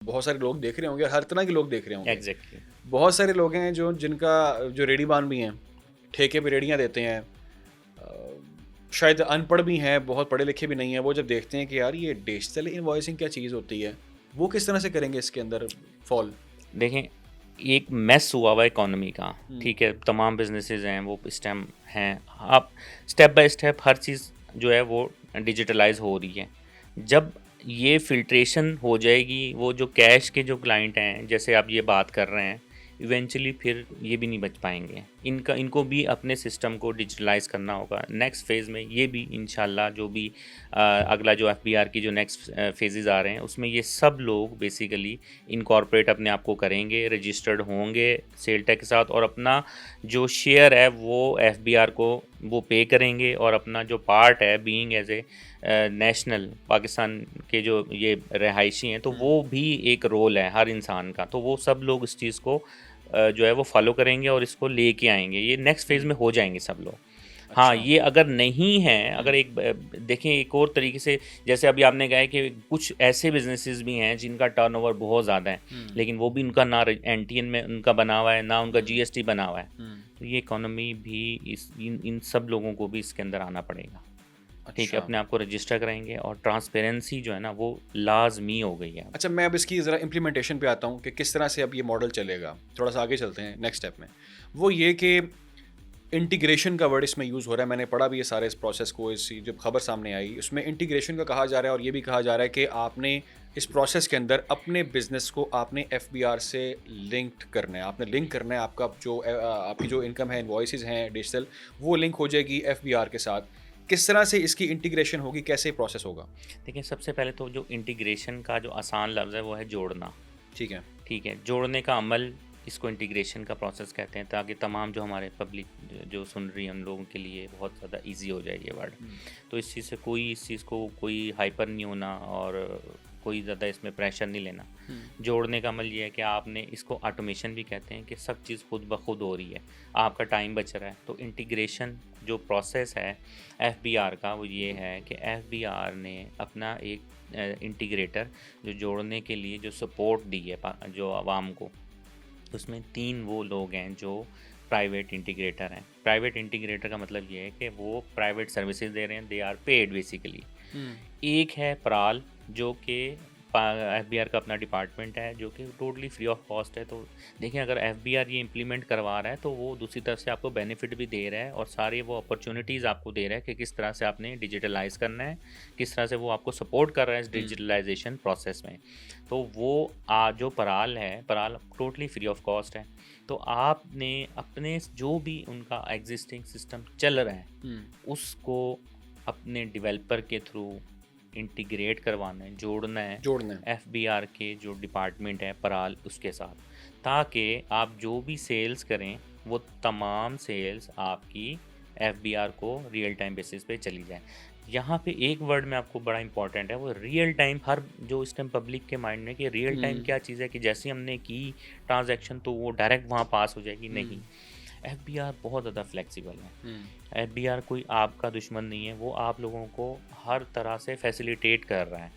बहुत सारे लोग देख रहे होंगे, हर तरह के लोग देख रहे होंगे। एग्जैक्टली। बहुत सारे लोग हैं जिनका जो रेडीबान भी हैं, ठेके पे रेडियाँ देते हैं, शायद अनपढ़ भी हैं, बहुत पढ़े लिखे भी नहीं हैं। वो जब देखते हैं कि यार ये डिजिटल इनवॉइसिंग क्या चीज़ होती है, वो किस तरह से करेंगे इसके अंदर फॉल? देखें, एक मेस हुआ हुआ इकोनॉमी का, हम्म, ठीक है, तमाम बिजनेसेस हैं वो इस टाइम हैं। आप स्टेप बाय स्टेप हर चीज़ जो है वो डिजिटलाइज हो रही है। जब ये फिल्ट्रेशन हो जाएगी, वो जो कैश के जो क्लाइंट हैं जैसे आप ये बात कर रहे हैं, इवेंचुअली फिर ये भी नहीं बच पाएंगे। इनको भी अपने सिस्टम को डिजिटलाइज करना होगा। नेक्स्ट फेज़ में ये भी इंशाल्लाह जो भी अगला जो एफबीआर की जो नेक्स्ट फेजेस आ रहे हैं उसमें ये सब लोग बेसिकली इनकॉर्पोरेट अपने आप को करेंगे, रजिस्टर्ड होंगे सेल्टेक के साथ, और अपना जो शेयर है वो एफबीआर को वो पे करेंगे, और अपना जो पार्ट है being as a national Pakistan के जो ये रहायशी हैं, तो वो भी एक रोल है हर इंसान का। तो वो सब लोग इस चीज़ को जो है वो फॉलो करेंगे और इसको लेके आएंगे। ये नेक्स्ट फेज़ में हो जाएंगे सब लोग। हाँ, अच्छा। ये अगर नहीं है, अगर एक देखें एक और तरीके से, जैसे अभी आपने कहा है कि कुछ ऐसे बिजनेसेस भी हैं जिनका टर्नओवर बहुत ज़्यादा है, लेकिन वो भी उनका ना एनटीएन में उनका बना हुआ है, ना उनका जीएसटी बना हुआ है। तो ये इकोनॉमी भी इन सब लोगों को भी इसके अंदर आना पड़ेगा। ठीक है, अच्छा। अपने आप को रजिस्टर करेंगे, और ट्रांसपेरेंसी जो है ना वो लाजमी हो गई है। अच्छा, मैं अब इसकी ज़रा इम्प्लीमेंटेशन पे आता हूँ कि किस तरह से अब ये मॉडल चलेगा। थोड़ा सा आगे चलते हैं नेक्स्ट स्टेप में। वो ये कि इंटीग्रेशन का वर्ड इसमें यूज़ हो रहा है। मैंने पढ़ा भी ये सारे इस प्रोसेस को, इस जब खबर सामने आई उसमें इंटीग्रेशन का कहा जा रहा है, और ये भी कहा जा रहा है कि आपने इस प्रोसेस के अंदर अपने बिजनेस को आपने एफबीआर से लिंक्ड करना है। आपने लिंक करना है, आपका जो आपकी जो इनकम है, इनवॉइसेस हैं डिजिटल, वो लिंक हो जाएगी एफबीआर के साथ। किस तरह से इसकी इंटीग्रेशन होगी, कैसे प्रोसेस होगा? देखिए, सबसे पहले तो जो इंटीग्रेशन का जो आसान लफ्ज़ है वो है जोड़ना। ठीक है। ठीक है, जोड़ने का अमल, इसको इंटीग्रेशन का प्रोसेस कहते हैं, ताकि तमाम जो हमारे पब्लिक जो सुन रही है उन लोगों के लिए बहुत ज़्यादा इजी हो जाए ये वर्ड। तो इस चीज़ से इस चीज़ को कोई हाइपर नहीं होना, और कोई ज़्यादा इसमें प्रेशर नहीं लेना। जोड़ने का अमल ये है कि आपने इसको ऑटोमेशन भी कहते हैं, कि सब चीज़ खुद ब खुद हो रही है, आपका टाइम बच रहा है। तो इंटीग्रेशन जो प्रोसेस है एफबीआर का, वो ये है कि एफबीआर ने अपना एक इंटीग्रेटर जो जोड़ने के लिए जो सपोर्ट दी है जो आवाम को, उसमें 3 वो लोग हैं जो प्राइवेट इंटीग्रेटर हैं। प्राइवेट इंटीग्रेटर का मतलब ये है कि वो प्राइवेट सर्विसेज दे रहे हैं, दे आर पेड बेसिकली। एक है पराल, जो कि एफबीआर का अपना डिपार्टमेंट है, जो कि टोटली फ्री ऑफ कॉस्ट है। तो देखें, अगर एफबीआर ये इम्प्लीमेंट करवा रहा है तो वो दूसरी तरफ से आपको बेनिफिट भी दे रहा है, और सारे वो अपॉर्चुनिटीज़ आपको दे रहा है कि किस तरह से आपने डिजिटलाइज करना है, किस तरह से वो आपको सपोर्ट कर रहा है इस डिजिटलाइजेशन प्रोसेस में। तो वो जो पराल है, पराल टोटली फ्री ऑफ कॉस्ट है। तो आपने अपने जो भी उनका एग्जिस्टिंग सिस्टम चल रहा है उसको अपने डेवलपर के थ्रू इंटीग्रेट करवाना है, जोड़ना है एफबीआर के जो डिपार्टमेंट है पराल उसके साथ, ताकि आप जो भी सेल्स करें वो तमाम सेल्स आपकी एफबीआर को रियल टाइम बेसिस पे चली जाए। यहाँ पे एक वर्ड में आपको बड़ा इंपॉर्टेंट है, वो रियल टाइम। हर जो इस टाइम पब्लिक के माइंड में कि रियल टाइम क्या चीज़ है, कि जैसे हमने की ट्रांजैक्शन तो वो डायरेक्ट वहाँ पास हो जाएगी, नहीं। एफबीआर बहुत ज़्यादा फ्लेक्सिबल है। एफबीआर कोई आपका दुश्मन नहीं है, वो आप लोगों को हर तरह से फैसिलिटेट कर रहा है।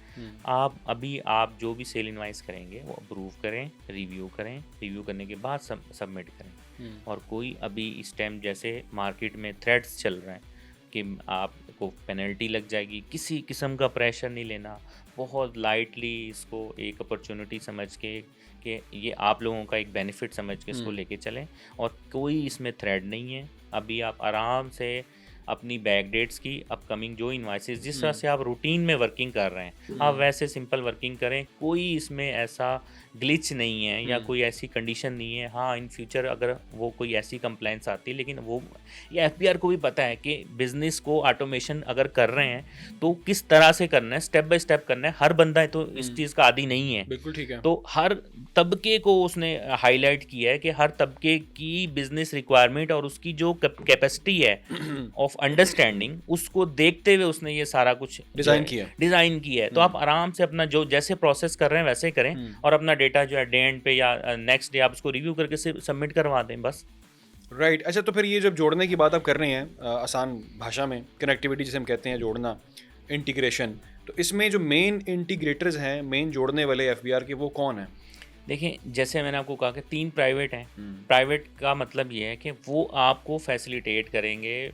आप जो भी सेल इनवाइस करेंगे वो अप्रूव करें, रिव्यू करने के बाद सबमिट करें। और कोई अभी इस टाइम जैसे मार्केट में थ्रेट्स चल रहे हैं कि आपको पेनल्टी लग जाएगी, किसी किस्म का प्रेशर नहीं लेना, बहुत लाइटली इसको एक अपॉर्चुनिटी समझ के कि ये आप लोगों का एक बेनिफिट समझ के इसको लेके चलें, और कोई इसमें थ्रेड नहीं है। अभी आप आराम से अपनी बैक डेट्स की अपकमिंग जो इन्वाइसेस, जिस तरह से आप रूटीन में वर्किंग कर रहे हैं, आप वैसे सिंपल वर्किंग करें। कोई इसमें ऐसा ग्लिच नहीं है या कोई ऐसी कंडीशन नहीं है। हाँ, इन फ्यूचर अगर वो कोई ऐसी कंप्लेंट्स आती है, लेकिन वो ये एफबीआर को भी पता है कि बिजनेस को ऑटोमेशन अगर कर रहे हैं तो किस तरह से करना है, स्टेप बाय स्टेप करना है। हर बंदा तो इस चीज़ का आदी नहीं है। बिल्कुल ठीक है। तो हर तबके को उसने हाईलाइट किया है कि हर तबके की बिजनेस रिक्वायरमेंट और उसकी जो कैपेसिटी है ऑफ अंडरस्टैंडिंग, उसको देखते हुए उसने ये सारा कुछ डिज़ाइन किया है। तो आप आराम से अपना जो जैसे प्रोसेस कर रहे हैं वैसे करें, और अपना डेटा जो है डे एंड पे या नेक्स्ट डे आप उसको रिव्यू करके सबमिट करवा दें बस। राइट। अच्छा, तो फिर ये जब जोड़ने की बात आप कर रहे हैं, आसान भाषा में कनेक्टिविटी जिसे हम कहते हैं, जोड़ना, इंटीग्रेशन, तो इसमें जो मेन इंटीग्रेटर्स हैं, मेन जोड़ने वाले एफबीआर के, वो कौन है? देखिए, जैसे मैंने आपको कहा कि 3 प्राइवेट हैं। प्राइवेट का मतलब ये है कि वो आपको फैसिलिटेट करेंगे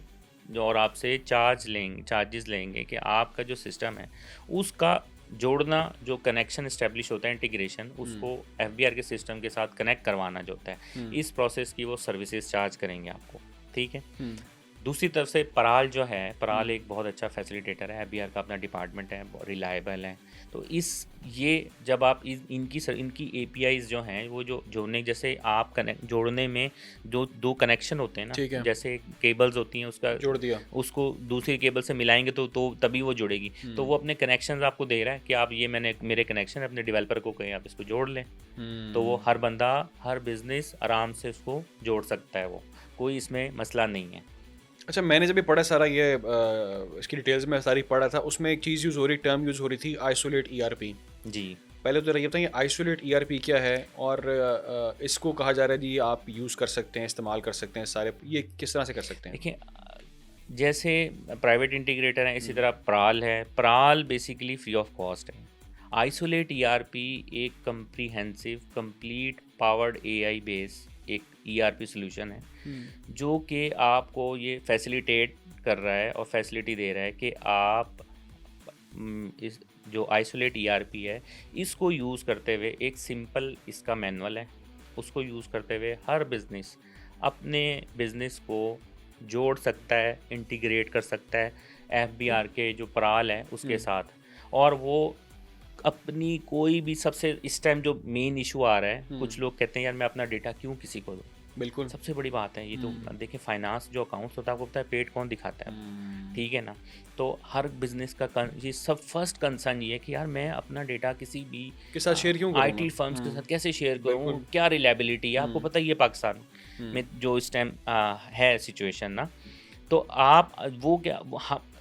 और आपसे चार्जेस लेंगे कि आपका जो सिस्टम है उसका जोड़ना, जो कनेक्शन इस्टेब्लिश होता है, इंटीग्रेशन, उसको एफबीआर के सिस्टम के साथ कनेक्ट करवाना जो होता है, इस प्रोसेस की वो सर्विसेज चार्ज करेंगे आपको, ठीक है। दूसरी तरफ से पराल जो है, पराल एक बहुत अच्छा फैसिलिटेटर है, एफबीआर का अपना डिपार्टमेंट है, रिलायबल है। तो ये जब आप इनकी एपीआईज जो हैं, वो जो जोड़ने, जैसे आप जोड़ने में जो 2 कनेक्शन होते हैं ना, जैसे केबल्स होती हैं, उसका जोड़ दिया, उसको दूसरी केबल से मिलाएंगे तो तभी वो जुड़ेगी। तो वो अपने कनेक्शंस आपको दे रहा है कि आप मेरे कनेक्शन अपने डेवलपर को कहें आप इसको जोड़ लें। तो वो हर बंदा, हर बिजनेस आराम से उसको जोड़ सकता है, वो कोई इसमें मसला नहीं है। अच्छा, मैंने जब ये पढ़ा सारा, ये इसकी डिटेल्स में सारी पढ़ा था, उसमें एक चीज़ यूज़ हो रही, टर्म यूज़ हो रही थी, आइसोलेट ईआरपी। जी, पहले तो ये बताइए आइसोलेट ईआरपी क्या है, और इसको कहा जा रहा है जी आप यूज़ कर सकते हैं, इस्तेमाल कर सकते हैं सारे, ये किस तरह से कर सकते हैं? देखिए, जैसे प्राइवेट इंटीग्रेटर है, इसी तरह प्राल है। प्राल बेसिकली फ्री ऑफ कॉस्ट है। आइसोलेट ईआरपी एक comprehensive, complete powered AI base एक ईआरपी सोल्यूशन है, जो कि आपको ये फैसिलिटेट कर रहा है और फैसिलिटी दे रहा है कि आप इस जो आइसोलेट ईआरपी है, इसको यूज़ करते हुए, एक सिंपल इसका मैनुअल है, उसको यूज़ करते हुए हर बिज़नेस अपने बिज़नेस को जोड़ सकता है, इंटीग्रेट कर सकता है एफबीआर के जो पराल है उसके साथ। और वो अपनी कोई भी, सबसे इस टाइम जो मेन इशू आ रहा है, कुछ लोग कहते हैं यार मैं अपना डेटा क्यों किसी को दूँ। बिल्कुल, सबसे बड़ी बात है ये। तो देखिए, फाइनेंस जो अकाउंट्स होता है, आपको पता है पेट कौन दिखाता है, ठीक है ना। तो हर बिजनेस का ये सब फर्स्ट कंसर्न ये है कि यार मैं अपना डेटा किसी भी के साथ शेयर क्यों करूँगा? आईटी फर्म्स के साथ कैसे शेयर करूँ, क्या रिलायबिलिटी है। आपको पता ही है पाकिस्तान में जो इस टाइम है सिचुएशन ना, तो आप वो क्या,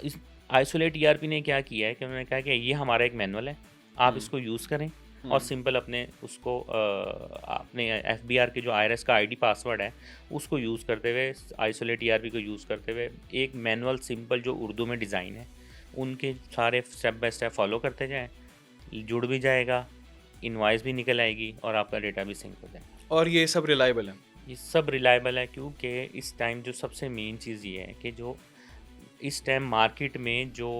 इस आइसोलेट ईआरपी ने क्या किया है कि उन्होंने कहा कि ये हमारा एक मैनुअल है, आप इसको यूज़ करें और सिंपल अपने उसको अपने एफबीआर के जो आईआरएस का आईडी पासवर्ड है उसको यूज़ करते हुए, आइसोलेट ईआरपी को यूज़ करते हुए, एक मैनुअल सिंपल जो उर्दू में डिज़ाइन है उनके सारे स्टेप बाय स्टेप फॉलो करते जाएं, जुड़ भी जाएगा, इनवॉइस भी निकल आएगी और आपका डेटा भी सिंक हो जाएगा। और ये सब रिलायबल है? ये सब रिलायबल है क्योंकि इस टाइम जो सबसे मेन चीज़ ये है कि जो इस टाइम मार्केट में जो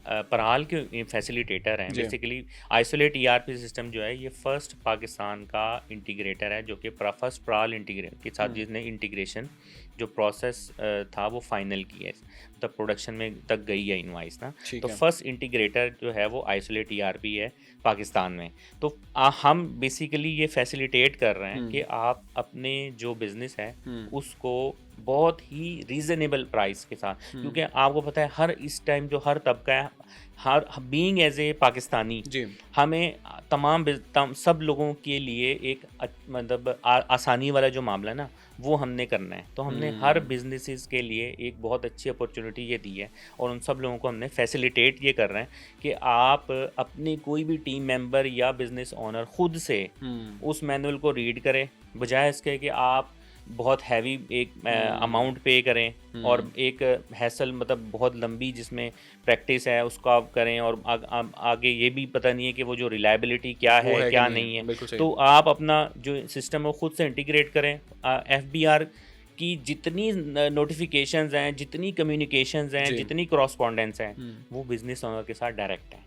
पराल के फैसिलिटेटर हैं, बेसिकली आइसोलेट ईआरपी सिस्टम जो है, ये फर्स्ट पाकिस्तान का इंटीग्रेटर है जो कि फर्स्ट पराल इंटीग्रेट के साथ जिसने इंटीग्रेशन जो प्रोसेस था वो फाइनल की है, मतलब प्रोडक्शन में तक गई है इनवाइस ना। तो फर्स्ट इंटीग्रेटर जो है वो आइसोलेट ईआरपी है पाकिस्तान में। तो हम बेसिकली ये फैसिलिटेट कर रहे हैं कि आप अपने जो बिज़नेस है उसको बहुत ही रीज़नेबल प्राइस के साथ, क्योंकि आपको पता है हर इस टाइम जो हर तबका है, हर बीइंग एज ए पाकिस्तानी, हमें सब लोगों के लिए एक मतलब आसानी वाला जो मामला है ना वो हमने करना है। तो हमने हर बिजनेसेस के लिए एक बहुत अच्छी अपॉर्चुनिटी ये दी है और उन सब लोगों को हमने फैसिलिटेट ये कर रहे हैं कि आप अपने कोई भी टीम मेंबर या बिजनेस ओनर खुद से उस मैनुअल को रीड करें, बजाय इसके कि आप बहुत हैवी एक अमाउंट पे करें और एक हैसल, मतलब बहुत लंबी जिसमें प्रैक्टिस है उसको आप करें और आगे ये भी पता नहीं है कि वो जो रिलायबिलिटी क्या है क्या नहीं है। तो आप अपना जो सिस्टम है खुद से इंटीग्रेट करें। एफबीआर की जितनी नोटिफिकेशंस हैं, जितनी कम्युनिकेशंस हैं, जितनी क्रॉसपॉन्डेंस हैं, वो बिजनेस ओनर के साथ डायरेक्ट है।